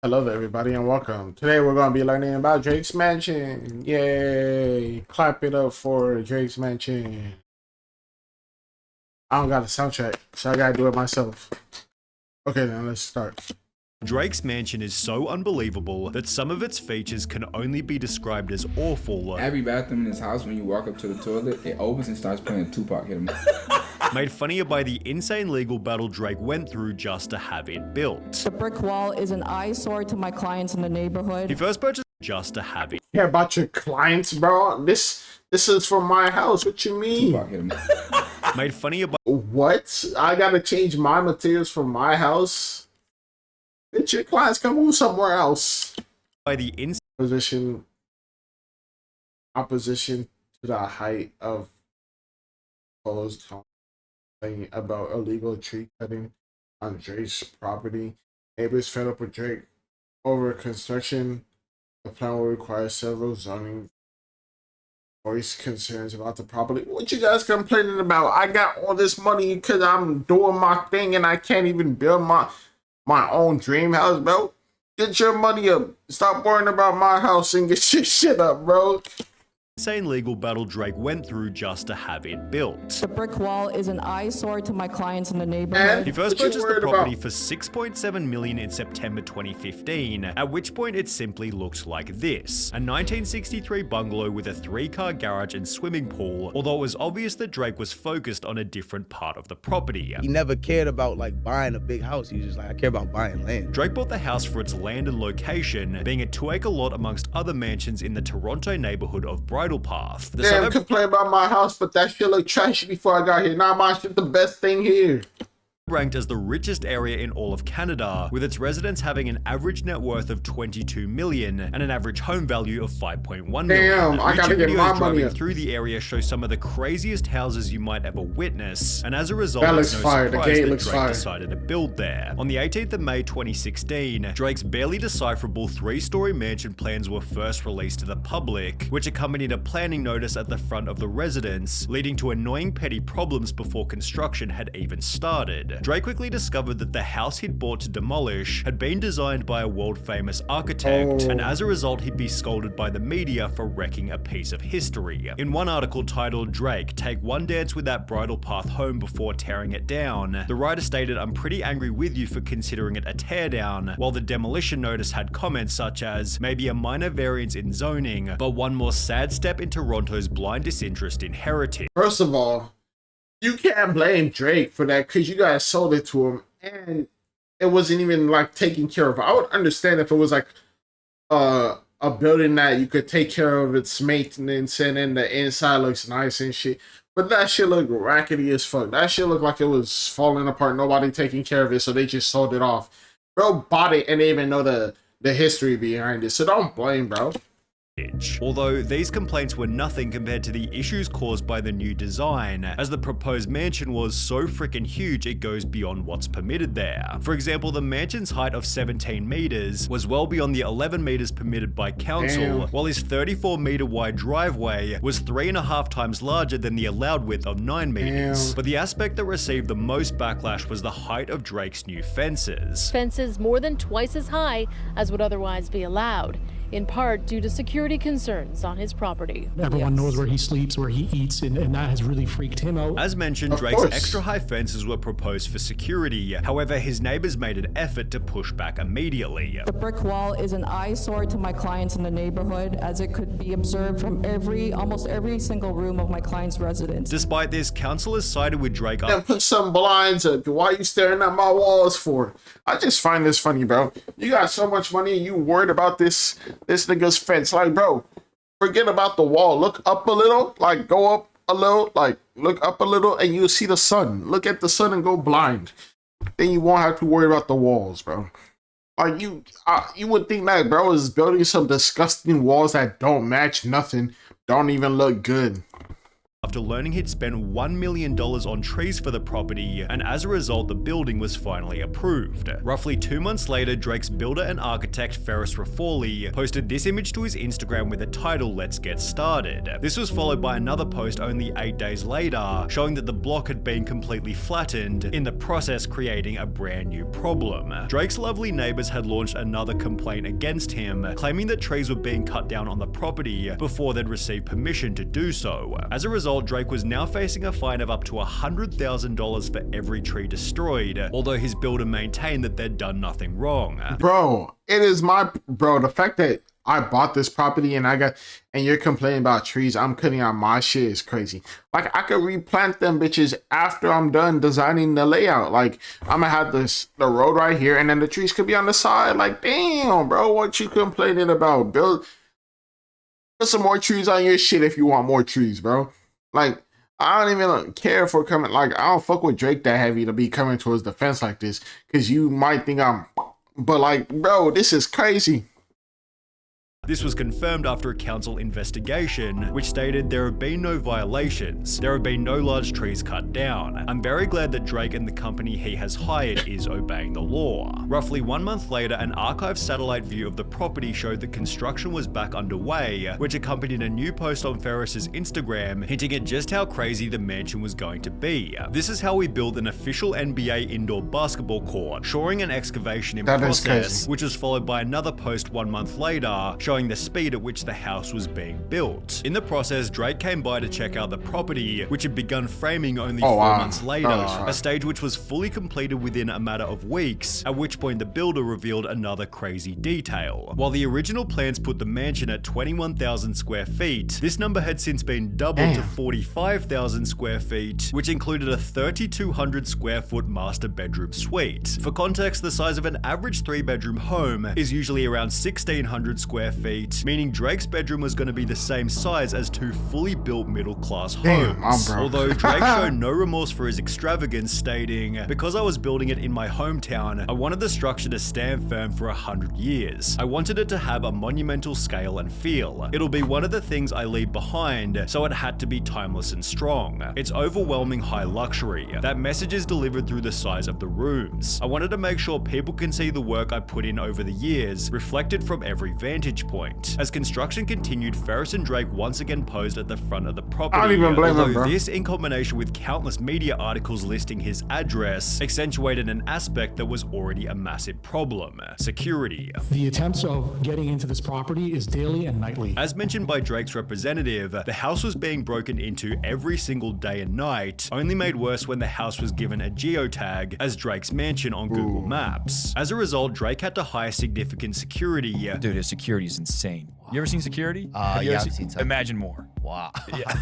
Hello there, everybody, and welcome. Today we're going to be learning about Drake's Mansion. Yay! Clap it up for Drake's Mansion. I don't got a soundtrack, so I gotta do it myself. Okay, then let's start. Drake's Mansion is so unbelievable that some of its features can only be described as awful. Every bathroom in his house, when you walk up to the toilet, it opens and starts playing Tupac Hit 'Em. Made funnier by the insane legal battle Drake went through just to have it built. The brick wall is an eyesore to my clients in the neighborhood. He first purchased just to have it. Care about your clients, bro? This is for my house. What you mean? Tupac Hit 'Em. Made funnier by What? I gotta change my materials for my house? Let your clients come move somewhere else. the insane Opposition to the height of proposed complaining about illegal tree cutting on Drake's property. Neighbors fed up with Drake over construction. The plan will require several zoning voice concerns about the property. What you guys complaining about? I got all this money because I'm doing my thing and I can't even build my own dream house, bro. Get your money up. Stop worrying about my house and get your shit up, bro. insane legal battle Drake went through just to have it built. The brick wall is an eyesore to my clients in the neighborhood. He first What you purchased the worried property about? for $6.7 million in September 2015, at which point it simply looked like this. A 1963 bungalow with a 3-car garage and swimming pool, although it was obvious that Drake was focused on a different part of the property. He never cared about like buying a big house. He was just like, I care about buying land. Drake bought the house for its land and location, being a 2-acre lot amongst other mansions in the Toronto neighborhood of Bridle Path. The Damn, suburb complain about my house, but that shit look trashy before I got here. Now my shit the best thing here. ranked as the richest area in all of Canada, with its residents having an average net worth of $22 million and an average home value of $5.1 million. Damn, I gotta YouTube get my videos money driving up. through the area show some of the craziest houses you might ever witness, and as a result, That it's looks no fire. The surprise gate that looks Drake fire. decided to build there. On the 18th of May 2016, Drake's barely decipherable 3-story mansion plans were first released to the public, which accompanied a planning notice at the front of the residence, leading to annoying petty problems before construction had even started. Drake quickly discovered that the house he'd bought to demolish had been designed by a world-famous architect, and as a result he'd be scolded by the media for wrecking a piece of history. In one article titled "Drake, Take One Dance with That Bridle Path Home Before Tearing It Down," the writer stated, "I'm pretty angry with you for considering it a teardown," while the demolition notice had comments such as, "Maybe a minor variance in zoning, but one more sad step in Toronto's blind disinterest in heritage." First of all, you can't blame Drake for that because you guys sold it to him and it wasn't even like taken care of. I would understand if it was like a building that you could take care of its maintenance and then the inside looks nice and shit. But that shit looked rackety as fuck. That shit looked like it was falling apart. Nobody taking care of it, so they just sold it off. Bro bought it and they even know the history behind it. So don't blame, bro. Although these complaints were nothing compared to the issues caused by the new design, as the proposed mansion was so freaking huge it goes beyond what's permitted there. For example, the mansion's height of 17 meters was well beyond the 11 meters permitted by council, Damn. while his 34-meter wide driveway was 3.5 times larger than the allowed width of 9 meters. Damn. But the aspect that received the most backlash was the height of Drake's new fences. Fences more than twice as high as would otherwise be allowed, in part due to security concerns on his property. Everyone knows where he sleeps, where he eats, and that has really freaked him out. As mentioned, Of Drake's course. extra high fences were proposed for security. However, his neighbors made an effort to push back immediately. The brick wall is an eyesore to my clients in the neighborhood, as it could be observed from almost every single room of my client's residence. Despite this, councilors sided with Drake Then put some blinds up. Why you staring at my walls for? I just find this funny, bro. You got so much money and you worried about this nigga's fence. Like, bro, forget about the wall. Look up a little, like go up a little, like look up a little and you'll see the sun. Look at the sun and go blind. Then you won't have to worry about the walls, bro. Like you would think that bro is building some disgusting walls that don't match nothing, don't even look good. after learning he'd spent $1 million on trees for the property, and as a result the building was finally approved. Roughly 2 months later, Drake's builder and architect Ferris Rafforli posted this image to his Instagram with the title "Let's Get Started." This was followed by another post only 8 days later, showing that the block had been completely flattened, in the process creating a brand new problem. Drake's lovely neighbors had launched another complaint against him, claiming that trees were being cut down on the property before they'd received permission to do so. As a result, Drake was now facing a fine of up to $100,000 for every tree destroyed, although his builder maintained that they'd done nothing wrong. Bro, it is the fact that I bought this property and you're complaining about trees I'm cutting out my shit is crazy. Like, I could replant them bitches after I'm done designing the layout. Like, I'm gonna have the road right here and then the trees could be on the side. Like, damn, bro, what you complaining about? Put some more trees on your shit if you want more trees, bro. Like, I don't even care for coming, like, I don't fuck with Drake that heavy to be coming towards the fence like this, because you might think but like, bro, this is crazy. This was confirmed after a council investigation, which stated there have been no violations. There have been no large trees cut down. I'm very glad that Drake and the company he has hired is obeying the law. Roughly 1 month later, an archived satellite view of the property showed that construction was back underway, which accompanied a new post on Ferris's Instagram, hinting at just how crazy the mansion was going to be. "This is how we build an official NBA indoor basketball court, shoring and excavation in process," which was followed by another post 1 month later, showing the speed at which the house was being built. In the process, Drake came by to check out the property, which had begun framing only 4 months later, a stage which was fully completed within a matter of weeks, at which point the builder revealed another crazy detail. While the original plans put the mansion at 21,000 square feet, this number had since been doubled to 45,000 square feet, which included a 3,200 square foot master bedroom suite. For context, the size of an average 3-bedroom home is usually around 1,600 square feet, meaning Drake's bedroom was going to be the same size as 2 fully built middle-class homes. Although Drake showed no remorse for his extravagance, stating, "Because I was building it in my hometown, I wanted the structure to stand firm for 100 years. I wanted it to have a monumental scale and feel. It'll be one of the things I leave behind, so it had to be timeless and strong. It's overwhelming high luxury. That message is delivered through the size of the rooms. I wanted to make sure people can see the work I put in over the years, reflected from every vantage point." As construction continued, Ferris and Drake once again posed at the front of the property. I don't even blame him, bro. This, in combination with countless media articles listing his address, accentuated an aspect that was already a massive problem: security. The attempts of getting into this property is daily and nightly. As mentioned by Drake's representative, the house was being broken into every single day and night, only made worse when the house was given a geotag as Drake's mansion on Google Maps. As a result, Drake had to hire significant security. Dude, his security is insane. You ever seen security? Yeah, I've seen some. Imagine more. Wow. Yeah.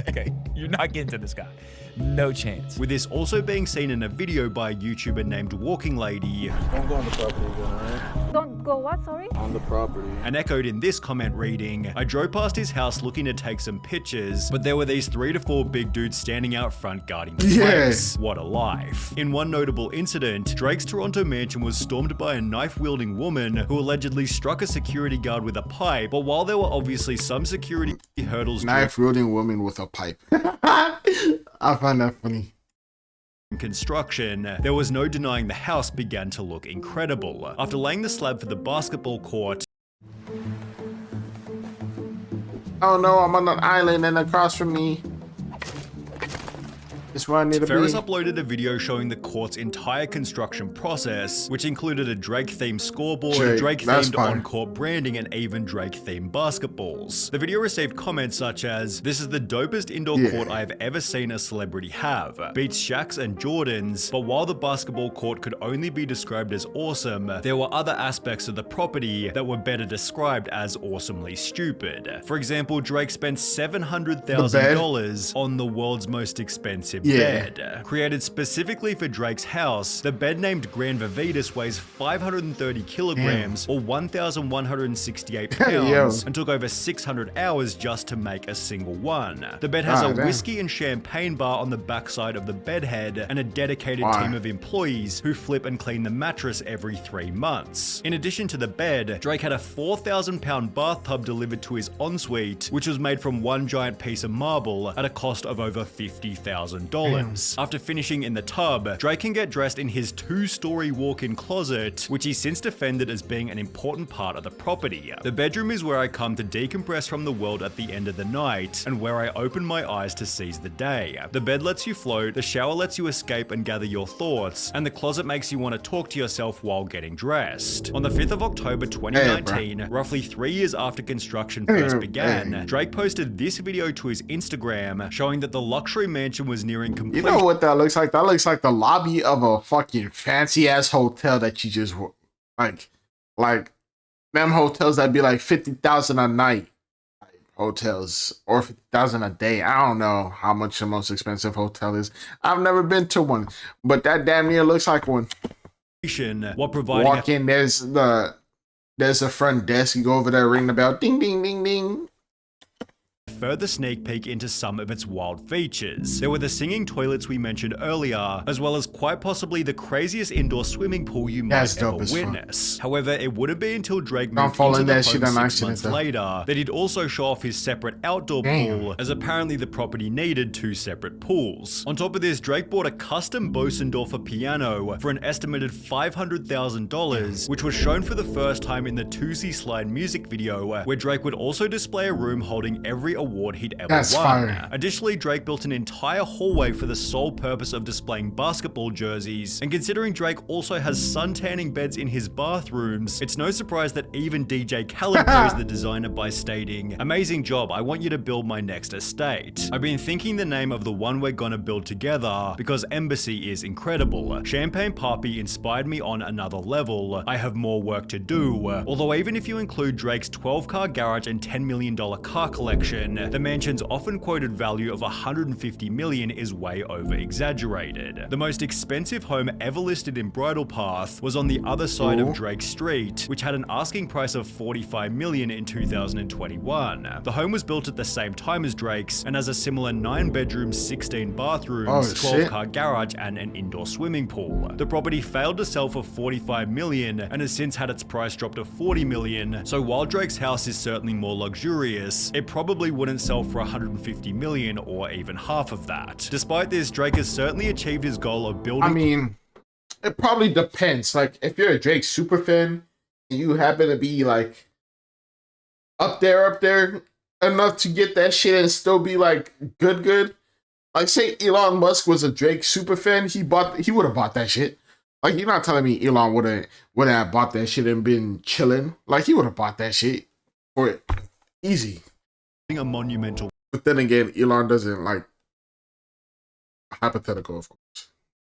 Okay. You're not getting to this guy. No chance. With this also being seen in a video by a YouTuber named Walking Lady. Don't go on the property again, alright? Don't go what, sorry? On the property. And echoed in this comment reading, "I drove past his house looking to take some pictures, but there were these 3 to 4 big dudes standing out front guarding the place. What a life." In one notable incident, Drake's Toronto mansion was stormed by a knife-wielding woman who allegedly struck a security guard with a pipe, but while there were obviously some security hurdles, Knife-wielding woman with a pipe. I find that funny. Construction, there was no denying the house began to look incredible. After laying the slab for the basketball court, "Oh no, I'm on an island and across from me. It's where I need to be." Ferris uploaded a video showing the court's entire construction process, which included a Drake-themed scoreboard, Drake-themed on-court branding, and even Drake-themed basketballs. The video received comments such as, "This is the dopest indoor court I have ever seen a celebrity have. Beats Shaq's and Jordan's, but while the basketball court could only be described as awesome, there were other aspects of the property that were better described as awesomely stupid. For example, Drake spent $700,000 on the world's most expensive Yeah. bed. Created specifically for Drake's house, the bed named Grand Vivitas weighs 530 kilograms or 1,168 pounds Yo. and took over 600 hours just to make a single one. The bed has a damn. whiskey and champagne bar on the backside of the bed head and a dedicated team of employees who flip and clean the mattress every 3 months. In addition to the bed, Drake had a 4,000-pound bathtub delivered to his ensuite, which was made from one giant piece of marble at a cost of over $50,000. After finishing in the tub, Drake can get dressed in his 2-story walk-in closet, which he's since defended as being an important part of the property. The bedroom is where I come to decompress from the world at the end of the night, and where I open my eyes to seize the day. The bed lets you float, the shower lets you escape and gather your thoughts, and the closet makes you want to talk to yourself while getting dressed. On the 5th of October 2019, roughly 3 years after construction first began, Drake posted this video to his Instagram showing that the luxury mansion was nearing completion. You know what that looks like? That looks like the lobby of a fucking fancy ass hotel that you just like them hotels that'd be like 50,000 a night. Hotels or 50,000 a day. I don't know how much the most expensive hotel is. I've never been to one, but that damn near looks like one. While providing walk in, there's a front desk. You go over there, ring the bell, ding ding ding ding. Further sneak peek into some of its wild features. There were the singing toilets we mentioned earlier, as well as quite possibly the craziest indoor swimming pool you might ever witness. However, it wouldn't be until Drake moved into the home 6 months later that he'd also show off his separate outdoor pool, as apparently the property needed 2 separate pools. On top of this, Drake bought a custom Bosendorfer piano for an estimated $500,000, which was shown for the first time in the Toosie Slide music video, where Drake would also display a room holding every award he'd ever won. Fire. Additionally, Drake built an entire hallway for the sole purpose of displaying basketball jerseys, and considering Drake also has sun-tanning beds in his bathrooms, it's no surprise that even DJ Khaled praised the designer by stating, "Amazing job, I want you to build my next estate. I've been thinking the name of the one we're gonna build together because Embassy is incredible. Champagne Papi inspired me on another level. I have more work to do." Although even if you include Drake's 12-car garage and $10 million car collection, the mansion's often quoted value of $150 million is way over exaggerated. The most expensive home ever listed in Bridle Path was on the other side of Drake Street, which had an asking price of $45 million in 2021. The home was built at the same time as Drake's and has a similar 9 bedrooms, 16 bathrooms, 12-car garage, and an indoor swimming pool. The property failed to sell for $45 million and has since had its price dropped to $40 million, so while Drake's house is certainly more luxurious, it probably wouldn't sell for $150 million or even half of that. Despite this, Drake has certainly achieved his goal of building— I mean, it probably depends. Like, if you're a Drake super fan and you happen to be like up there enough to get that shit and still be like good. Like, say Elon Musk was a Drake super fan, he would have bought that shit. Like, you're not telling me Elon wouldn't have bought that shit and been chilling. Like, he would have bought that shit for it easy. A monumental— But then again, Elon doesn't like— hypothetical, of course—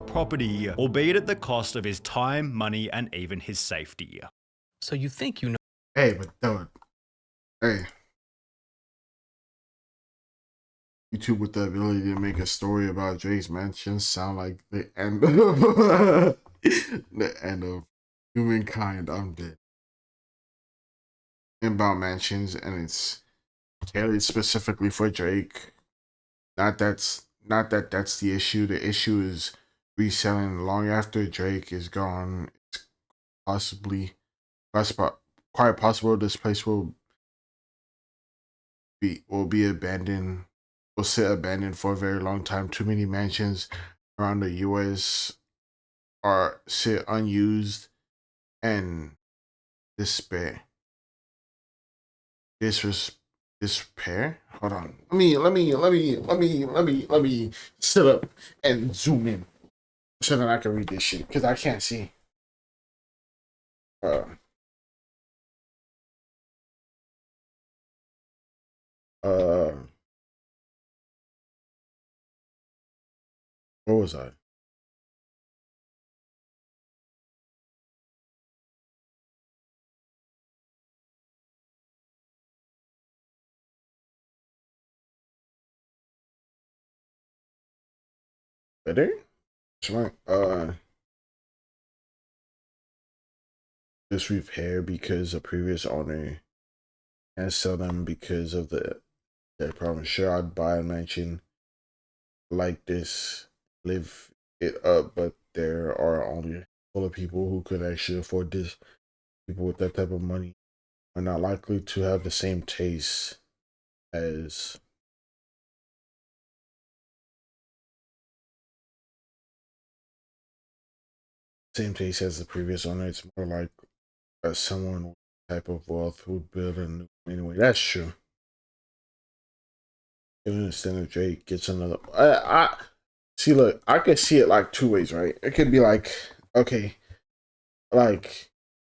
property, albeit at the cost of his time, money, and even his safety. So you think you know— Hey, but dude, hey. YouTube with the ability to make a story about Drake's mansion sound like the end of the end of humankind. I'm dead. About mansions, and it's tailored specifically for Drake. Not that that's the issue. The issue is reselling long after Drake is gone. It's quite possible this place will be abandoned. Will sit abandoned for a very long time. Too many mansions around the U.S. sit unused and despair. Despair. Hold on. Let me sit up and zoom in so that I can read this shit because I can't see. Where was I? better. Smart. This repair because a previous owner and sell them because of their problem. Sure, I'd buy a mansion like this, live it up, but there are only a handful of people who could actually afford this. People with that type of money are not likely to have the same taste as the previous owner. It's more like someone with type of wealth would build a new. Anyway, that's true. Given the extent Drake gets another, I see. Look, I could see it like two ways, right? It could be like, okay, like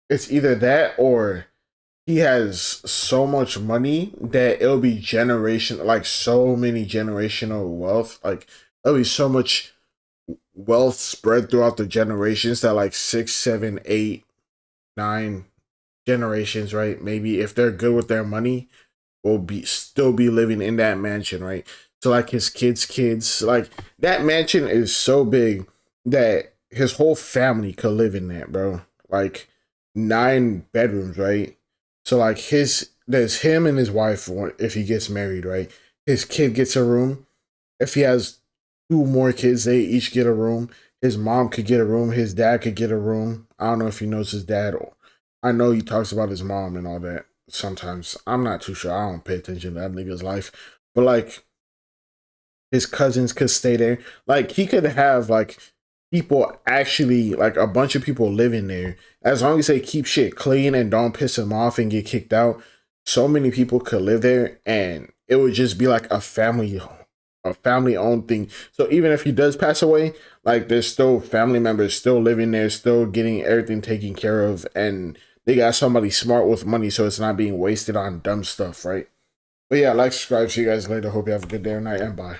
it's either that or he has so much money that it'll be generation, like so many generational wealth, like there'll be so much wealth spread throughout the generations that like 6, 7, 8, 9 generations, right? Maybe if they're good with their money, will be still be living in that mansion, right? So like his kids, like that mansion is so big that his whole family could live in that, bro. Like 9 bedrooms, right? So like there's him and his wife if he gets married, right? His kid gets a room. If he has 2 more kids, they each get a room. His mom could get a room. His dad could get a room. I don't know if he knows his dad. I know he talks about his mom and all that sometimes. I'm not too sure. I don't pay attention to that nigga's life. But like his cousins could stay there. Like he could have like people actually, like a bunch of people living there. As long as they keep shit clean and don't piss him off and get kicked out, so many people could live there and it would just be like a family owned thing. So even if he does pass away, like there's still family members still living there, still getting everything taken care of, and they got somebody smart with money, so it's not being wasted on dumb stuff, right? But yeah, like, subscribe. See you guys later. Hope you have a good day or night, and bye.